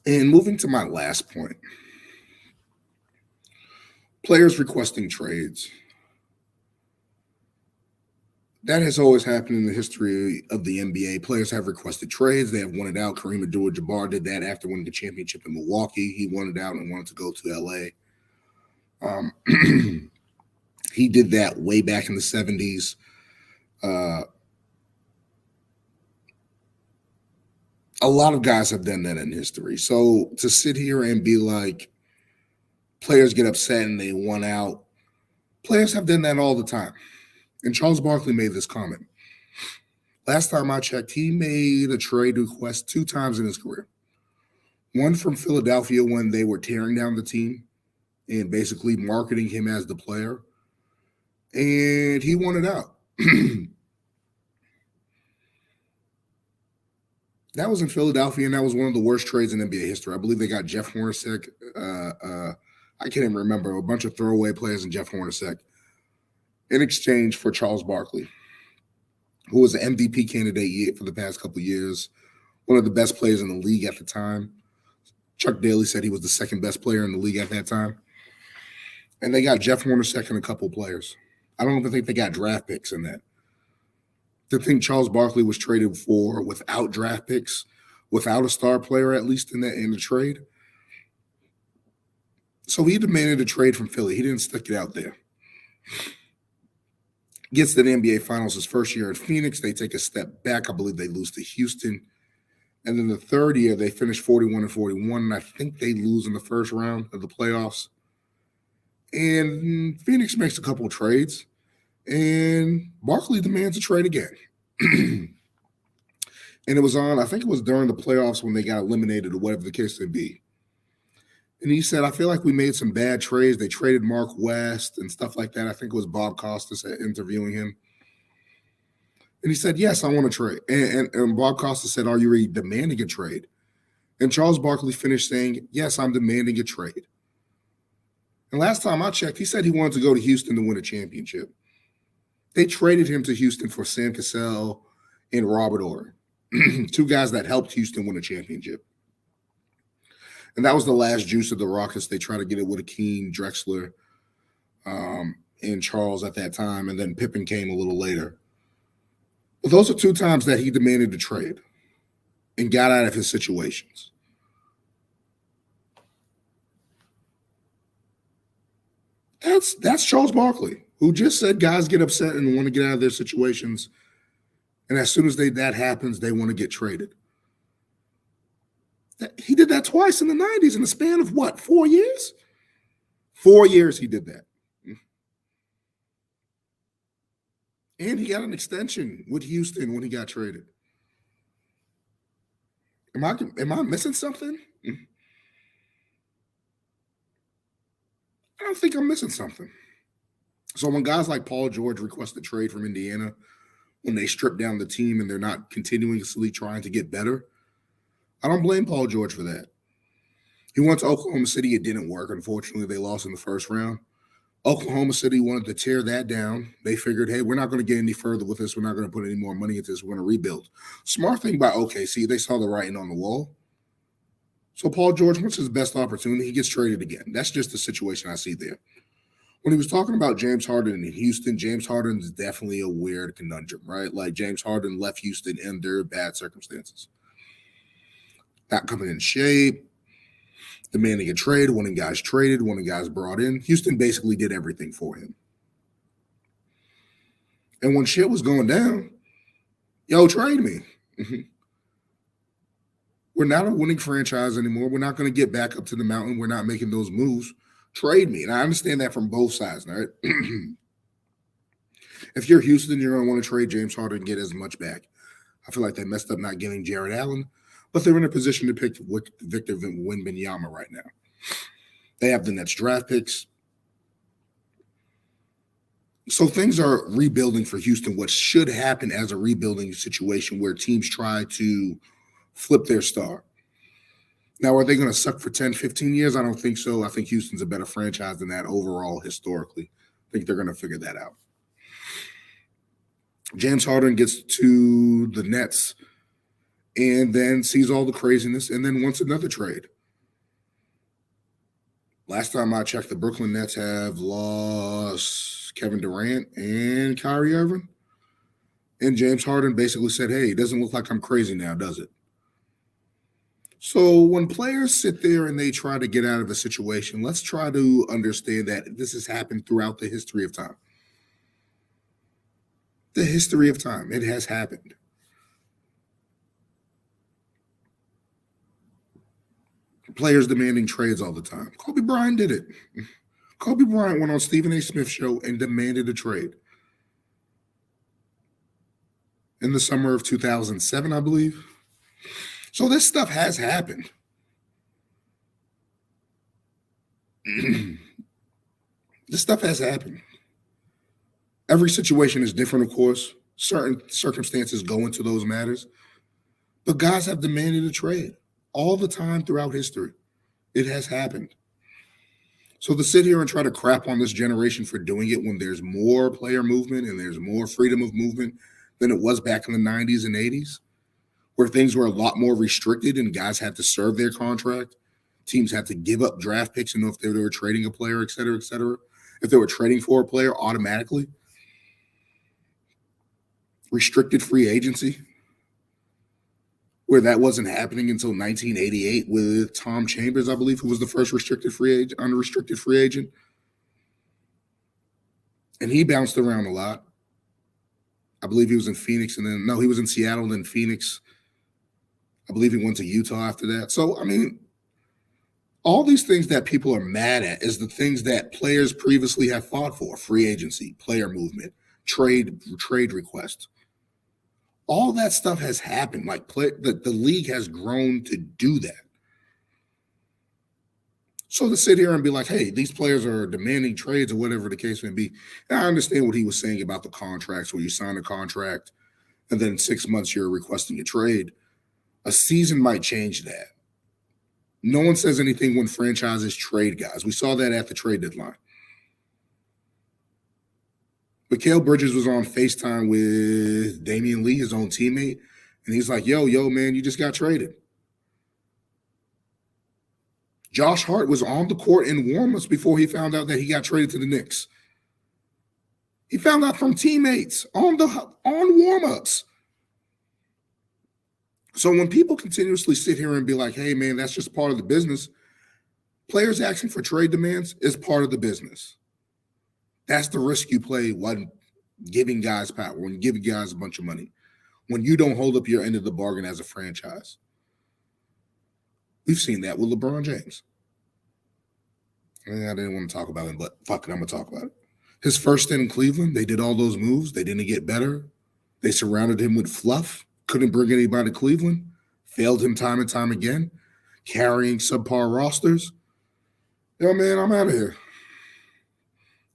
And moving to my last point, players requesting trades. That has always happened in the history of the NBA. Players have requested trades. They have wanted out. Kareem Abdul-Jabbar did that after winning the championship in Milwaukee. He wanted out and wanted to go to LA. He did that way back in the 70s. A lot of guys have done that in history. So to sit here and be like, players get upset and they want out, players have done that all the time. And Charles Barkley made this comment. Last time I checked, he made a trade request 2 times in his career. One from Philadelphia when they were tearing down the team and basically marketing him as the player. And he wanted out. That was in Philadelphia, and that was one of the worst trades in NBA history. I believe they got Jeff Hornacek. I can't even remember. A bunch of throwaway players and Jeff Hornacek in exchange for Charles Barkley, who was an MVP candidate for the past couple of years, one of the best players in the league at the time. Chuck Daly said he was the second best player in the league at that time. And they got Jeff Hornacek and a couple of players. I don't even think they got draft picks in that. To think Charles Barkley was traded for without draft picks, without a star player at least in the trade. So he demanded a trade from Philly. He didn't stick it out there. Gets to the NBA Finals his first year in Phoenix. They take a step back. I believe they lose to Houston. And then the third year, they finish 41-41. And I think they lose in the first round of the playoffs. And Phoenix makes a couple of trades. And Barkley demands a trade again. And it was I think it was during the playoffs when they got eliminated or whatever the case may be. And he said, I feel like we made some bad trades. They traded Mark West and stuff like that. I think it was Bob Costas interviewing him. And he said, yes, I want to trade. And Bob Costas said, are you really demanding a trade? And Charles Barkley finished saying, yes, I'm demanding a trade. And last time I checked, he said he wanted to go to Houston to win a championship. They traded him to Houston for Sam Cassell and Robert Ory, 2 guys that helped Houston win a championship. And that was the last juice of the Rockets. They tried to get it with Akeem, Drexler, and Charles at that time, and then Pippen came a little later. But those are 2 times that he demanded a trade and got out of his situations. That's Charles Barkley, who just said guys get upset and want to get out of their situations. And as soon as that happens, they want to get traded. He did that twice in the 90s in the span of what, 4 years? 4 years he did that. And he got an extension with Houston when he got traded. Am I missing something? I don't think I'm missing something. So when guys like Paul George request a trade from Indiana, when they strip down the team and they're not continuously trying to get better, I don't blame Paul George for that. He went to Oklahoma City. It didn't work. Unfortunately, they lost in the first round. Oklahoma City wanted to tear that down. They figured, hey, we're not going to get any further with this. We're not going to put any more money into this. We're going to rebuild. Smart thing by OKC, they saw the writing on the wall. So Paul George, wants his best opportunity, he gets traded again. That's just the situation I see there. When he was talking about James Harden in Houston, James Harden is definitely a weird conundrum, right? Like James Harden left Houston under bad circumstances. Not coming in shape, demanding a trade, wanting guys traded, wanting guys brought in. Houston basically did everything for him. And when shit was going down, yo, trade me. We're not a winning franchise anymore. We're not going to get back up to the mountain. We're not making those moves. Trade me. And I understand that from both sides, right? If you're Houston, you're going to want to trade James Harden and get as much back. I feel like they messed up not getting Jared Allen, but they're in a position to pick Victor Wembanyama right now. They have the Nets draft picks. So things are rebuilding for Houston, what should happen as a rebuilding situation where teams try to flip their star. Now, are they going to suck for 10, 15 years? I don't think so. I think Houston's a better franchise than that overall historically. I think they're going to figure that out. James Harden gets to the Nets and then sees all the craziness and then wants another trade. Last time I checked, the Brooklyn Nets have lost Kevin Durant and Kyrie Irving. And James Harden basically said, hey, it doesn't look like I'm crazy now, does it? So when players sit there and they try to get out of a situation, let's try to understand that this has happened throughout the history of time. The history of time, it has happened. Players demanding trades all the time. Kobe Bryant did it. Kobe Bryant went on Stephen A. Smith's show and demanded a trade. In the summer of 2007, I believe. So this stuff has happened. This stuff has happened. Every situation is different, of course. Certain circumstances go into those matters. But guys have demanded a trade all the time throughout history. It has happened. So to sit here and try to crap on this generation for doing it when there's more player movement and there's more freedom of movement than it was back in the 90s and 80s, where things were a lot more restricted and guys had to serve their contract. Teams had to give up draft picks and know if they were trading a player, et cetera, et cetera. If they were trading for a player automatically. Restricted free agency, where that wasn't happening until 1988 with Tom Chambers, I believe, who was the first unrestricted free agent. And he bounced around a lot. I believe he was in Phoenix he was in Seattle, then Phoenix. I believe he went to Utah after that. So, I mean, all these things that people are mad at is the things that players previously have fought for: free agency, player movement, trade requests. All that stuff has happened. Like the league has grown to do that. So to sit here and be like, hey, these players are demanding trades or whatever the case may be. And I understand what he was saying about the contracts, where you sign a contract and then 6 months you're requesting a trade. A season might change that. No one says anything when franchises trade guys. We saw that at the trade deadline. Mikal Bridges was on FaceTime with Damian Lee, his own teammate, and he's like, yo, man, you just got traded. Josh Hart was on the court in warmups before he found out that he got traded to the Knicks. He found out from teammates on warmups. So when people continuously sit here and be like, hey, man, that's just part of the business, players asking for trade demands is part of the business. That's the risk you play when giving guys power, when giving guys a bunch of money, when you don't hold up your end of the bargain as a franchise. We've seen that with LeBron James. I didn't want to talk about him, but fuck it, I'm going to talk about it. His first stint in Cleveland, they did all those moves. They didn't get better. They surrounded him with fluff. Couldn't bring anybody to Cleveland. Failed him time and time again. Carrying subpar rosters. Yo, man, I'm out of here.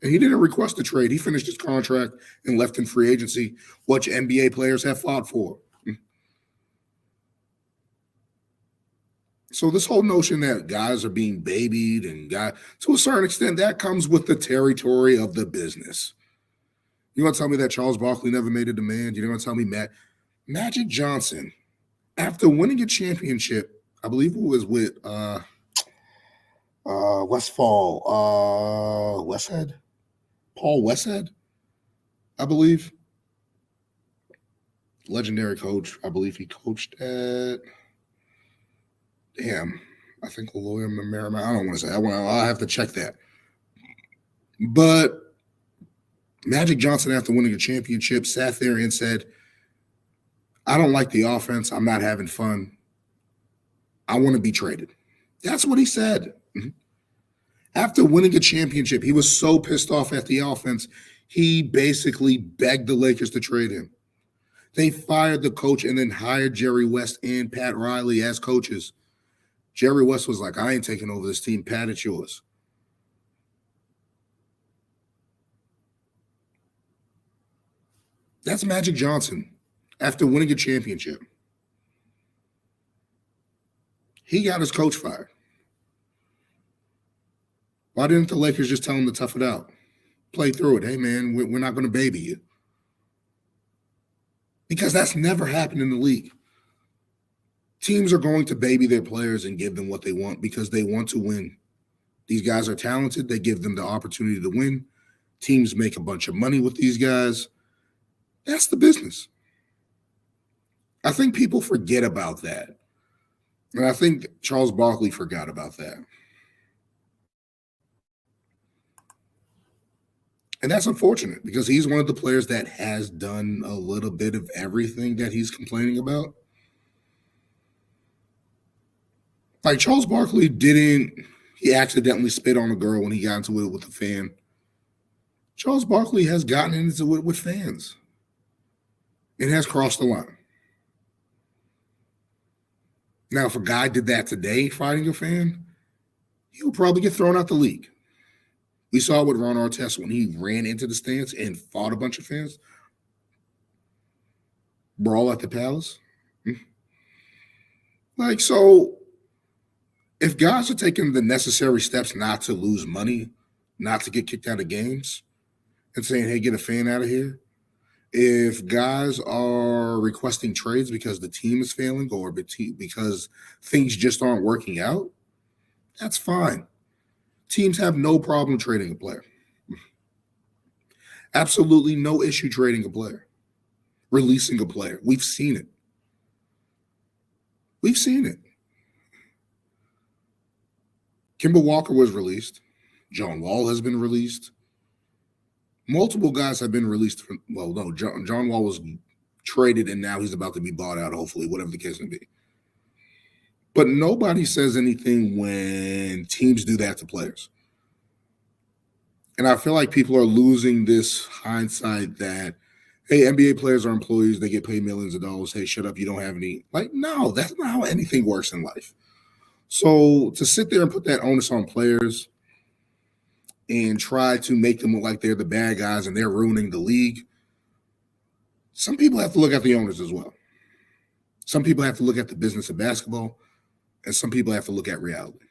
And he didn't request a trade. He finished his contract and left in free agency, which NBA players have fought for. So this whole notion that guys are being babied and to a certain extent, that comes with the territory of the business. You want to tell me that Charles Barkley never made a demand? You're going to tell me Magic Johnson, after winning a championship, I believe it was with Paul Westhead, I believe. Legendary coach. I believe he coached at, I think Lawyer Merrimack. I don't want to say. I'll have to check that. But Magic Johnson, after winning a championship, sat there and said, I don't like the offense. I'm not having fun. I want to be traded. That's what he said. After winning a championship, he was so pissed off at the offense, he basically begged the Lakers to trade him. They fired the coach and then hired Jerry West and Pat Riley as coaches. Jerry West was like, I ain't taking over this team. Pat, it's yours. That's Magic Johnson after winning a championship. He got his coach fired. Why didn't the Lakers just tell him to tough it out? Play through it. Hey, man, we're not going to baby you. Because that's never happened in the league. Teams are going to baby their players and give them what they want because they want to win. These guys are talented. They give them the opportunity to win. Teams make a bunch of money with these guys. That's the business. I think people forget about that. And I think Charles Barkley forgot about that. And that's unfortunate because he's one of the players that has done a little bit of everything that he's complaining about. Like Charles Barkley he accidentally spit on a girl when he got into it with a fan. Charles Barkley has gotten into it with fans. It has crossed the line. Now, if a guy did that today, fighting a fan, he would probably get thrown out the league. We saw with Ron Artest when he ran into the stands and fought a bunch of fans. Brawl at the Palace. Like, so if guys are taking the necessary steps not to lose money, not to get kicked out of games, and saying, hey, get a fan out of here, if guys are requesting trades because the team is failing or because things just aren't working out, that's fine. Teams have no problem trading a player. Absolutely no issue trading a player, releasing a player. We've seen it. We've seen it. Kemba Walker was released. John Wall has been released. Multiple guys have been released. John Wall was traded and now he's about to be bought out, hopefully, whatever the case may be. But nobody says anything when teams do that to players. And I feel like people are losing this hindsight that, hey, NBA players are employees. They get paid millions of dollars. Hey, shut up. You don't have any. Like, no, that's not how anything works in life. So to sit there and put that onus on players and try to make them look like they're the bad guys and they're ruining the league, some people have to look at the owners as well. Some people have to look at the business of basketball, and some people have to look at reality.